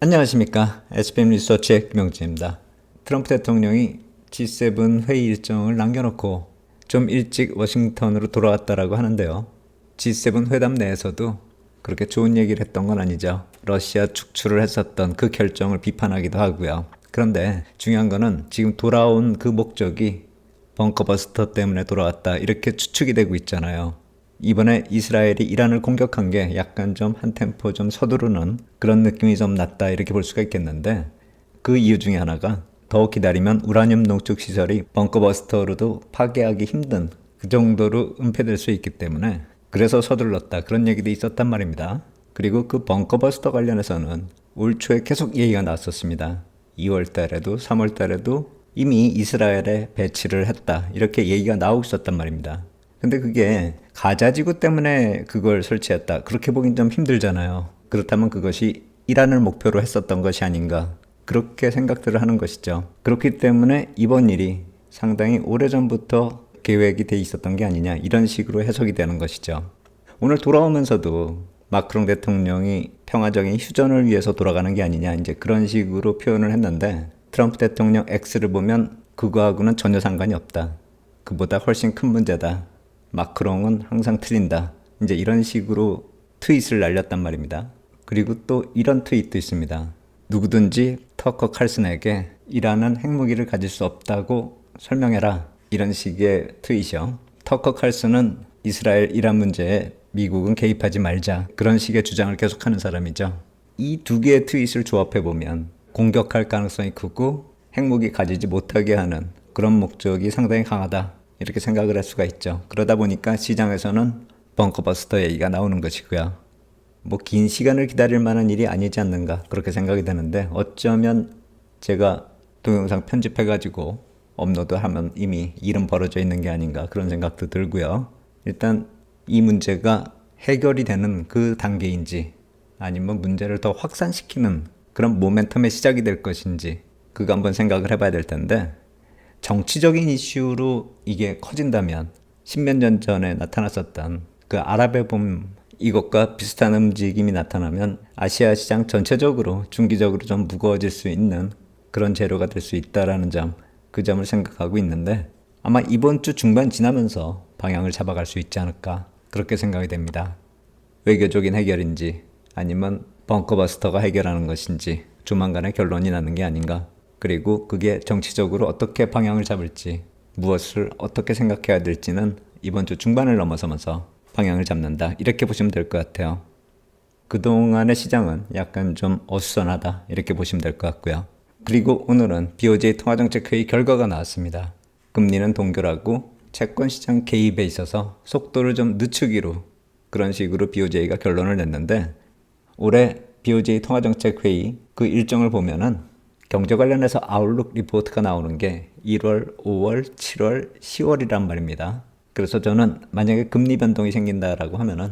안녕하십니까. SBM 리서치의 김영진입니다. 트럼프 대통령이 G7 회의 일정을 남겨놓고 좀 일찍 워싱턴으로 돌아왔다라고 하는데요. G7 회담 내에서도 그렇게 좋은 얘기를 했던 건 아니죠. 러시아 축출을 했었던 그 결정을 비판하기도 하고요. 그런데 중요한 거는 지금 돌아온 그 목적이 벙커버스터 때문에 돌아왔다 이렇게 추측이 되고 있잖아요. 이번에 이스라엘이 이란을 공격한 게 약간 좀 한 템포 좀 서두르는 그런 느낌이 좀 났다 이렇게 볼 수가 있겠는데, 그 이유 중에 하나가 더 기다리면 우라늄 농축 시설이 벙커버스터로도 파괴하기 힘든 그 정도로 은폐될 수 있기 때문에 그래서 서둘렀다 그런 얘기도 있었단 말입니다. 그리고 그 벙커버스터 관련해서는 올 초에 계속 얘기가 나왔었습니다. 2월 달에도 3월 달에도 이미 이스라엘에 배치를 했다 이렇게 얘기가 나오고 있었단 말입니다. 근데 그게 가자지구 때문에 그걸 설치했다 그렇게 보긴 좀 힘들잖아요. 그렇다면 그것이 이란을 목표로 했었던 것이 아닌가 그렇게 생각들을 하는 것이죠. 그렇기 때문에 이번 일이 상당히 오래전부터 계획이 돼 있었던 게 아니냐 이런 식으로 해석이 되는 것이죠. 오늘 돌아오면서도 마크롱 대통령이 평화적인 휴전을 위해서 돌아가는 게 아니냐 이제 그런 식으로 표현을 했는데, 트럼프 대통령 X를 보면 그거하고는 전혀 상관이 없다. 그보다 훨씬 큰 문제다. 마크롱은 항상 틀린다. 이제 이런 식으로 트윗을 날렸단 말입니다. 그리고 또 이런 트윗도 있습니다. 누구든지 터커 칼슨에게 이란은 핵무기를 가질 수 없다고 설명해라. 이런 식의 트윗이요. 터커 칼슨은 이스라엘 이란 문제에 미국은 개입하지 말자 그런 식의 주장을 계속하는 사람이죠. 이 두 개의 트윗을 조합해보면 공격할 가능성이 크고 핵무기 가지지 못하게 하는 그런 목적이 상당히 강하다 이렇게 생각을 할 수가 있죠. 그러다 보니까 시장에서는 벙커버스터 얘기가 나오는 것이고요. 뭐 긴 시간을 기다릴 만한 일이 아니지 않는가 그렇게 생각이 되는데, 어쩌면 제가 동영상 편집해가지고 업로드하면 이미 일은 벌어져 있는 게 아닌가 그런 생각도 들고요. 일단 이 문제가 해결이 되는 그 단계인지 아니면 문제를 더 확산시키는 그런 모멘텀의 시작이 될 것인지 그거 한번 생각을 해봐야 될 텐데, 정치적인 이슈로 이게 커진다면 10몇 년 전에 나타났었던 그 아랍의 봄 이것과 비슷한 움직임이 나타나면 아시아 시장 전체적으로 중기적으로 좀 무거워질 수 있는 그런 재료가 될 수 있다라는 점, 그 점을 생각하고 있는데 아마 이번 주 중반 지나면서 방향을 잡아갈 수 있지 않을까 그렇게 생각이 됩니다. 외교적인 해결인지 아니면 벙커버스터가 해결하는 것인지 조만간에 결론이 나는 게 아닌가. 그리고 그게 정치적으로 어떻게 방향을 잡을지, 무엇을 어떻게 생각해야 될지는 이번 주 중반을 넘어서면서 방향을 잡는다 이렇게 보시면 될 것 같아요. 그동안의 시장은 약간 좀 어수선하다 이렇게 보시면 될 것 같고요. 그리고 오늘은 BOJ 통화정책회의 결과가 나왔습니다. 금리는 동결하고 채권시장 개입에 있어서 속도를 좀 늦추기로 그런 식으로 BOJ가 결론을 냈는데, 올해 BOJ 통화정책회의 그 일정을 보면은 경제 관련해서 아웃룩 리포트가 나오는 게 1월, 5월, 7월, 10월이란 말입니다. 그래서 저는 만약에 금리 변동이 생긴다라고 하면은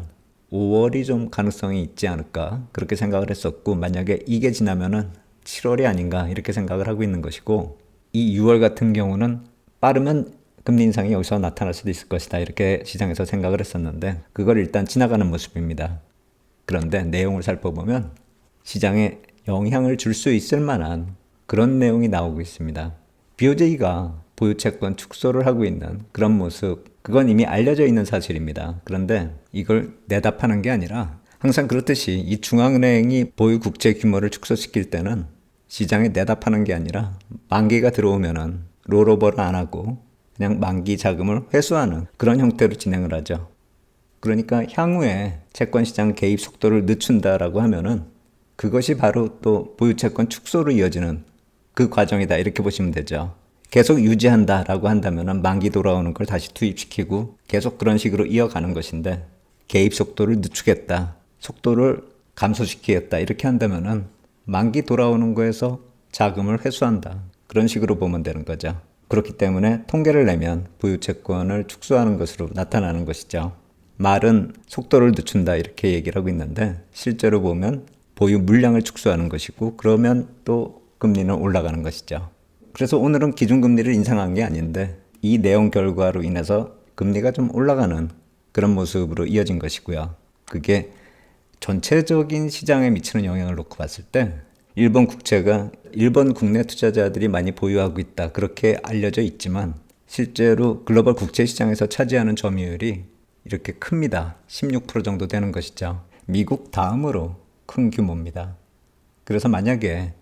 5월이 좀 가능성이 있지 않을까 그렇게 생각을 했었고, 만약에 이게 지나면은 7월이 아닌가 이렇게 생각을 하고 있는 것이고, 이 6월 같은 경우는 빠르면 금리 인상이 여기서 나타날 수도 있을 것이다 이렇게 시장에서 생각을 했었는데, 그걸 일단 지나가는 모습입니다. 그런데 내용을 살펴보면 시장에 영향을 줄 수 있을 만한 그런 내용이 나오고 있습니다. BOJ가 보유채권 축소를 하고 있는 그런 모습, 그건 이미 알려져 있는 사실입니다. 그런데 이걸 내답하는 게 아니라 항상 그렇듯이 이 중앙은행이 보유 국채 규모를 축소시킬 때는 시장에 내답하는 게 아니라 만기가 들어오면은 롤오버를 안 하고 그냥 만기 자금을 회수하는 그런 형태로 진행을 하죠. 그러니까 향후에 채권시장 개입 속도를 늦춘다라고 하면은 그것이 바로 또 보유채권 축소로 이어지는 그 과정이다 이렇게 보시면 되죠. 계속 유지한다라고 한다면 만기 돌아오는 걸 다시 투입시키고 계속 그런 식으로 이어가는 것인데, 개입 속도를 늦추겠다, 속도를 감소시키겠다 이렇게 한다면 만기 돌아오는 거에서 자금을 회수한다 그런 식으로 보면 되는 거죠. 그렇기 때문에 통계를 내면 보유채권을 축소하는 것으로 나타나는 것이죠. 말은 속도를 늦춘다 이렇게 얘기를 하고 있는데 실제로 보면 보유 물량을 축소하는 것이고, 그러면 또 금리는 올라가는 것이죠. 그래서 오늘은 기준금리를 인상한 게 아닌데 이 내용 결과로 인해서 금리가 좀 올라가는 그런 모습으로 이어진 것이고요. 그게 전체적인 시장에 미치는 영향을 놓고 봤을 때 일본 국채가 일본 국내 투자자들이 많이 보유하고 있다. 그렇게 알려져 있지만 실제로 글로벌 국채 시장에서 차지하는 점유율이 이렇게 큽니다. 16% 정도 되는 것이죠. 미국 다음으로 큰 규모입니다. 그래서 만약에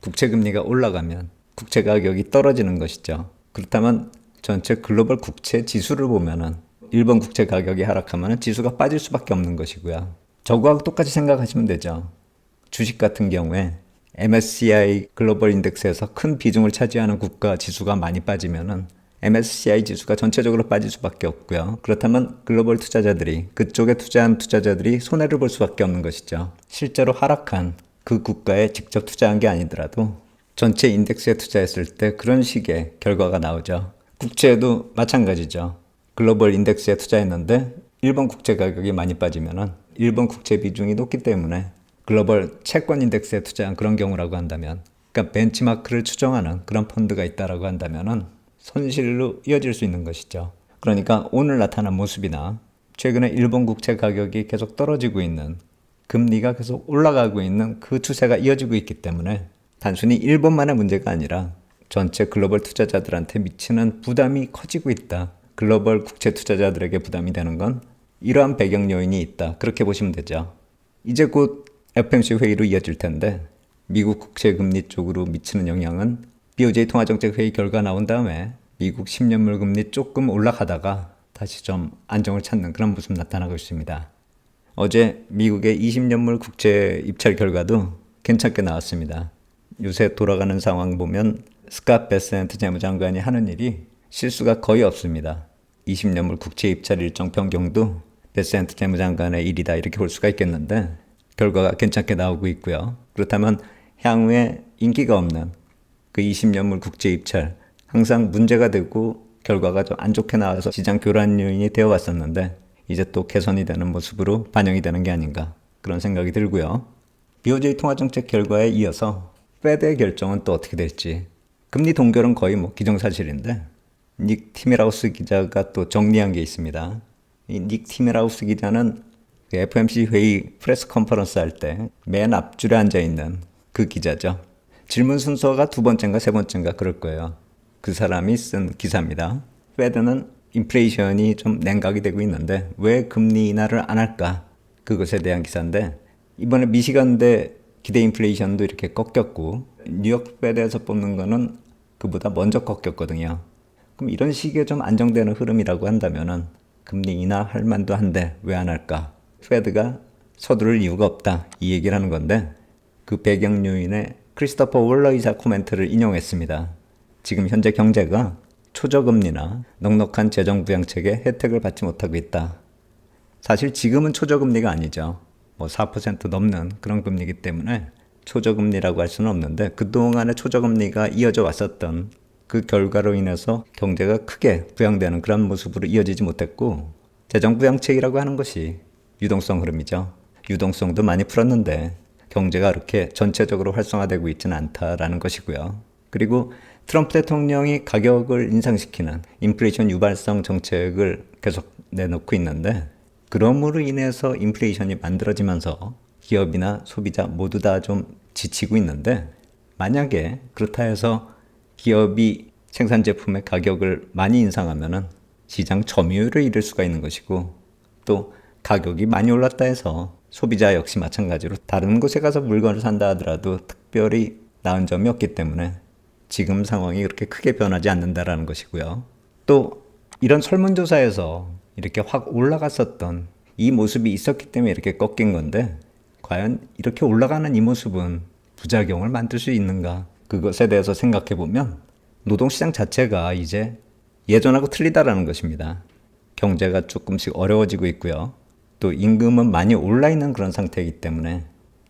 국채 금리가 올라가면 국채 가격이 떨어지는 것이죠. 그렇다면 전체 글로벌 국채 지수를 보면은 일본 국채 가격이 하락하면 지수가 빠질 수밖에 없는 것이고요. 저거하고 똑같이 생각하시면 되죠. 주식 같은 경우에 MSCI 글로벌 인덱스에서 큰 비중을 차지하는 국가 지수가 많이 빠지면은 MSCI 지수가 전체적으로 빠질 수밖에 없고요. 그렇다면 글로벌 투자자들이, 그쪽에 투자한 투자자들이 손해를 볼 수밖에 없는 것이죠. 실제로 하락한 그 국가에 직접 투자한 게 아니더라도 전체 인덱스에 투자했을 때 그런 식의 결과가 나오죠. 국채도 마찬가지죠. 글로벌 인덱스에 투자했는데 일본 국채 가격이 많이 빠지면은 일본 국채 비중이 높기 때문에 글로벌 채권 인덱스에 투자한 그런 경우라고 한다면, 그러니까 벤치마크를 추정하는 그런 펀드가 있다라고 한다면은 손실로 이어질 수 있는 것이죠. 그러니까 오늘 나타난 모습이나 최근에 일본 국채 가격이 계속 떨어지고 있는, 금리가 계속 올라가고 있는 그 추세가 이어지고 있기 때문에 단순히 일본만의 문제가 아니라 전체 글로벌 투자자들한테 미치는 부담이 커지고 있다. 글로벌 국채 투자자들에게 부담이 되는 건 이러한 배경 요인이 있다. 그렇게 보시면 되죠. 이제 곧 FOMC 회의로 이어질 텐데 미국 국채 금리 쪽으로 미치는 영향은 BOJ 통화정책회의 결과 나온 다음에 미국 10년물 금리 조금 올라가다가 다시 좀 안정을 찾는 그런 모습 나타나고 있습니다. 어제 미국의 20년물 국채 입찰 결과도 괜찮게 나왔습니다. 요새 돌아가는 상황 보면 스캇 베센트 재무장관이 하는 일이 실수가 거의 없습니다. 20년물 국채 입찰 일정 변경도 베센트 재무장관의 일이다 이렇게 볼 수가 있겠는데 결과가 괜찮게 나오고 있고요. 그렇다면 향후에 인기가 없는 그 20년물 국채 입찰 항상 문제가 되고 결과가 좀 안 좋게 나와서 시장 교란 요인이 되어 왔었는데 이제 또 개선이 되는 모습으로 반영이 되는 게 아닌가 그런 생각이 들고요. BOJ 통화정책 결과에 이어서 페드의 결정은 또 어떻게 될지, 금리 동결은 거의 기정사실인데 닉 티밀하우스 기자가 또 정리한 게 있습니다. 이 닉 티밀하우스 기자는 그 FOMC 회의 프레스 컨퍼런스 할 때 맨 앞줄에 앉아있는 그 기자죠. 질문 순서가 두 번째인가 세 번째인가 그럴 거예요. 그 사람이 쓴 기사입니다. 페드는 인플레이션이 좀 냉각이 되고 있는데 왜 금리 인하를 안 할까? 그것에 대한 기사인데 이번에 미시간대 기대 인플레이션도 이렇게 꺾였고 뉴욕 페드에서 뽑는 거는 그보다 먼저 꺾였거든요. 그럼 이런 식의 좀 안정되는 흐름이라고 한다면은 금리 인하할 만도 한데 왜 안 할까? 페드가 서두를 이유가 없다 이 얘기를 하는 건데 그 배경 요인에 크리스토퍼 월러 이사 코멘트를 인용했습니다. 지금 현재 경제가 초저금리나 넉넉한 재정부양책의 혜택을 받지 못하고 있다. 사실 지금은 초저금리가 아니죠. 4% 넘는 그런 금리이기 때문에 초저금리라고 할 수는 없는데 그동안의 초저금리가 이어져 왔었던 그 결과로 인해서 경제가 크게 부양되는 그런 모습으로 이어지지 못했고, 재정부양책이라고 하는 것이 유동성 흐름이죠. 유동성도 많이 풀었는데 경제가 그렇게 전체적으로 활성화되고 있지는 않다라는 것이고요. 그리고 트럼프 대통령이 가격을 인상시키는 인플레이션 유발성 정책을 계속 내놓고 있는데 그럼으로 인해서 인플레이션이 만들어지면서 기업이나 소비자 모두 다 좀 지치고 있는데, 만약에 그렇다 해서 기업이 생산 제품의 가격을 많이 인상하면은 시장 점유율을 잃을 수가 있는 것이고, 또 가격이 많이 올랐다 해서 소비자 역시 마찬가지로 다른 곳에 가서 물건을 산다 하더라도 특별히 나은 점이 없기 때문에 지금 상황이 그렇게 크게 변하지 않는다라는 것이고요. 또 이런 설문조사에서 이렇게 확 올라갔었던 이 모습이 있었기 때문에 이렇게 꺾인 건데 과연 이렇게 올라가는 이 모습은 부작용을 만들 수 있는가? 그것에 대해서 생각해 보면 노동시장 자체가 이제 예전하고 틀리다라는 것입니다. 경제가 조금씩 어려워지고 있고요. 또 임금은 많이 올라 있는 그런 상태이기 때문에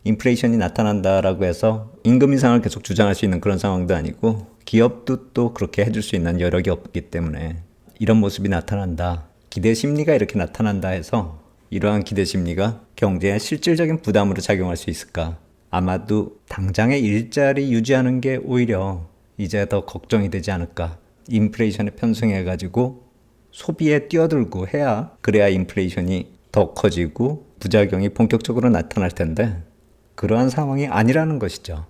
인플레이션이 나타난다라고 해서 임금 인상을 계속 주장할 수 있는 그런 상황도 아니고 기업도 또 그렇게 해줄 수 있는 여력이 없기 때문에 이런 모습이 나타난다. 기대 심리가 이렇게 나타난다 해서 이러한 기대 심리가 경제에 실질적인 부담으로 작용할 수 있을까? 아마도 당장의 일자리 유지하는 게 오히려 이제 더 걱정이 되지 않을까? 인플레이션에 편승해가지고 소비에 뛰어들고 해야 그래야 인플레이션이 더 커지고 부작용이 본격적으로 나타날 텐데 그러한 상황이 아니라는 것이죠.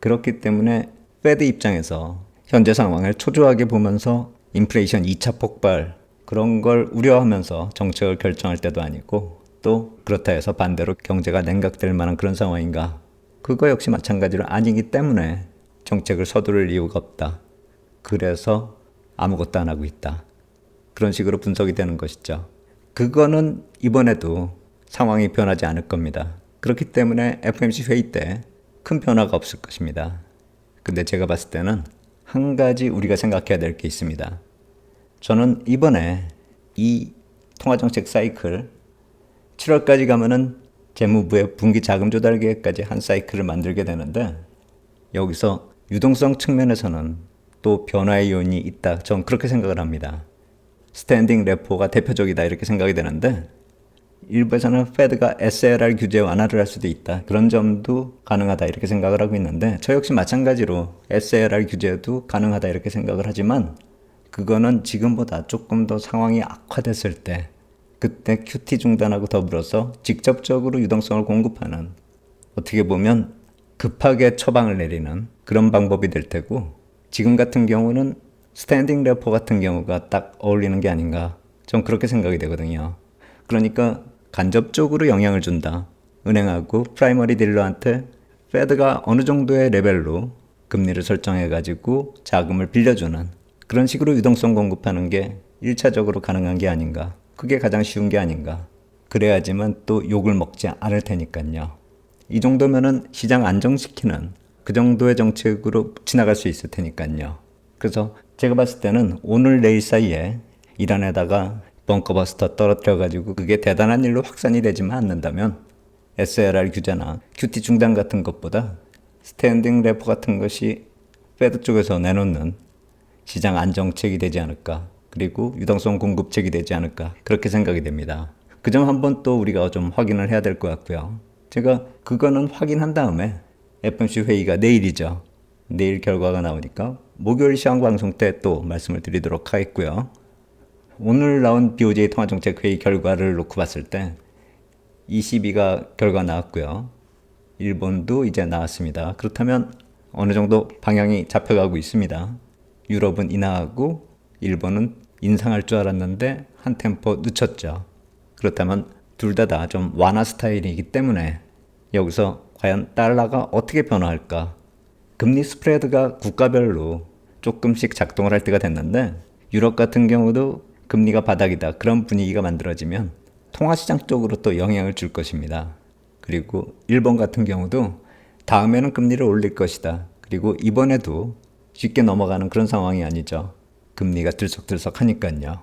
그렇기 때문에 페드 입장에서 현재 상황을 초조하게 보면서 인플레이션 2차 폭발 그런 걸 우려하면서 정책을 결정할 때도 아니고 또 그렇다 해서 반대로 경제가 냉각될 만한 그런 상황인가? 그거 역시 마찬가지로 아니기 때문에 정책을 서두를 이유가 없다. 그래서 아무것도 안 하고 있다. 그런 식으로 분석이 되는 것이죠. 그거는 이번에도 상황이 변하지 않을 겁니다. 그렇기 때문에 FOMC 회의 때 큰 변화가 없을 것입니다. 근데 제가 봤을 때는 한 가지 우리가 생각해야 될 게 있습니다. 저는 이번에 이 통화정책 사이클 7월까지 가면은 재무부의 분기 자금 조달 계획까지 한 사이클을 만들게 되는데 여기서 유동성 측면에서는 또 변화의 요인이 있다. 전 그렇게 생각을 합니다. 스탠딩 레포가 대표적이다 이렇게 생각이 되는데 일부에서는 페드가 SLR 규제 완화를 할 수도 있다. 그런 점도 가능하다 이렇게 생각을 하고 있는데 저 역시 마찬가지로 SLR 규제도 가능하다 이렇게 생각을 하지만 그거는 지금보다 조금 더 상황이 악화됐을 때 그때 QT 중단하고 더불어서 직접적으로 유동성을 공급하는 어떻게 보면 급하게 처방을 내리는 그런 방법이 될 테고 지금 같은 경우는 스탠딩 레포 같은 경우가 딱 어울리는 게 아닌가 전 그렇게 생각이 되거든요. 그러니까 간접적으로 영향을 준다. 은행하고 프라이머리 딜러한테 페드가 어느 정도의 레벨로 금리를 설정해가지고 자금을 빌려주는 그런 식으로 유동성 공급하는 게 1차적으로 가능한 게 아닌가. 그게 가장 쉬운 게 아닌가. 그래야지만 또 욕을 먹지 않을 테니까요. 이 정도면은 시장 안정시키는 그 정도의 정책으로 지나갈 수 있을 테니까요. 그래서 제가 봤을 때는 오늘 내일 사이에 이란에다가 벙커버스터 떨어뜨려가지고 그게 대단한 일로 확산이 되지만 않는다면 SLR 규제나 QT 중단 같은 것보다 스탠딩 레포 같은 것이 페드 쪽에서 내놓는 시장 안정책이 되지 않을까. 그리고 유동성 공급책이 되지 않을까. 그렇게 생각이 됩니다. 그 점 한번 또 우리가 좀 확인을 해야 될 것 같고요. 제가 그거는 확인한 다음에 FOMC 회의가 내일이죠. 내일 결과가 나오니까 목요일 시황 방송 때 또 말씀을 드리도록 하겠고요. 오늘 나온 BOJ 통화정책회의 결과를 놓고 봤을 때 ECB가 결과 나왔고요. 일본도 이제 나왔습니다. 그렇다면 어느 정도 방향이 잡혀가고 있습니다. 유럽은 인하하고 일본은 인상할 줄 알았는데 한 템포 늦췄죠. 그렇다면 둘 다 좀 완화 스타일이기 때문에 여기서 과연 달러가 어떻게 변화할까? 금리 스프레드가 국가별로 조금씩 작동을 할 때가 됐는데 유럽 같은 경우도 금리가 바닥이다. 그런 분위기가 만들어지면 통화시장 쪽으로 또 영향을 줄 것입니다. 그리고 일본 같은 경우도 다음에는 금리를 올릴 것이다. 그리고 이번에도 쉽게 넘어가는 그런 상황이 아니죠. 금리가 들썩들썩 하니까요.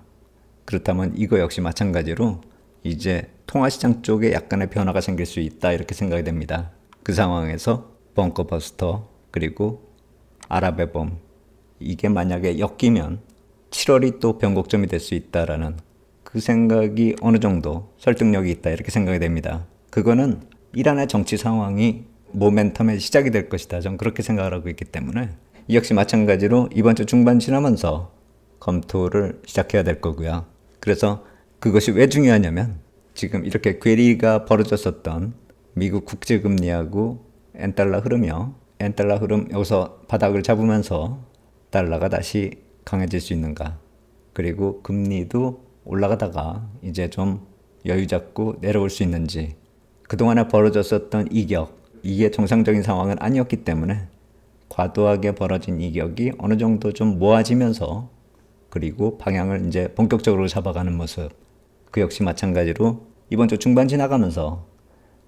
그렇다면 이거 역시 마찬가지로 이제 통화시장 쪽에 약간의 변화가 생길 수 있다 이렇게 생각이 됩니다. 그 상황에서 벙커버스터 그리고 아랍의 봄 이게 만약에 엮이면 7월이 또 변곡점이 될 수 있다라는 그 생각이 어느 정도 설득력이 있다 이렇게 생각이 됩니다. 그거는 이란의 정치 상황이 모멘텀의 시작이 될 것이다. 전 그렇게 생각을 하고 있기 때문에 이 역시 마찬가지로 이번 주 중반 지나면서 검토를 시작해야 될 거고요. 그래서 그것이 왜 중요하냐면 지금 이렇게 괴리가 벌어졌었던 미국 국제금리하고 엔달러 흐름이요. 엔달러 흐름 여기서 바닥을 잡으면서 달러가 다시 강해질 수 있는가. 그리고 금리도 올라가다가 이제 좀 여유 잡고 내려올 수 있는지. 그동안에 벌어졌었던 이격, 이게 정상적인 상황은 아니었기 때문에 과도하게 벌어진 이격이 어느 정도 좀 모아지면서 그리고 방향을 이제 본격적으로 잡아가는 모습. 그 역시 마찬가지로 이번 주 중반 지나가면서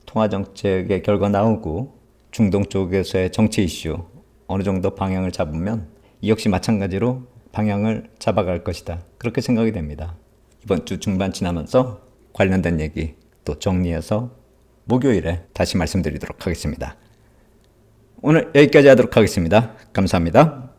통화정책의 결과 나오고 중동 쪽에서의 정치 이슈 어느 정도 방향을 잡으면 이 역시 마찬가지로 방향을 잡아갈 것이다. 그렇게 생각이 됩니다. 이번 주 중반 지나면서 관련된 얘기 또 정리해서 목요일에 다시 말씀드리도록 하겠습니다. 오늘 여기까지 하도록 하겠습니다. 감사합니다.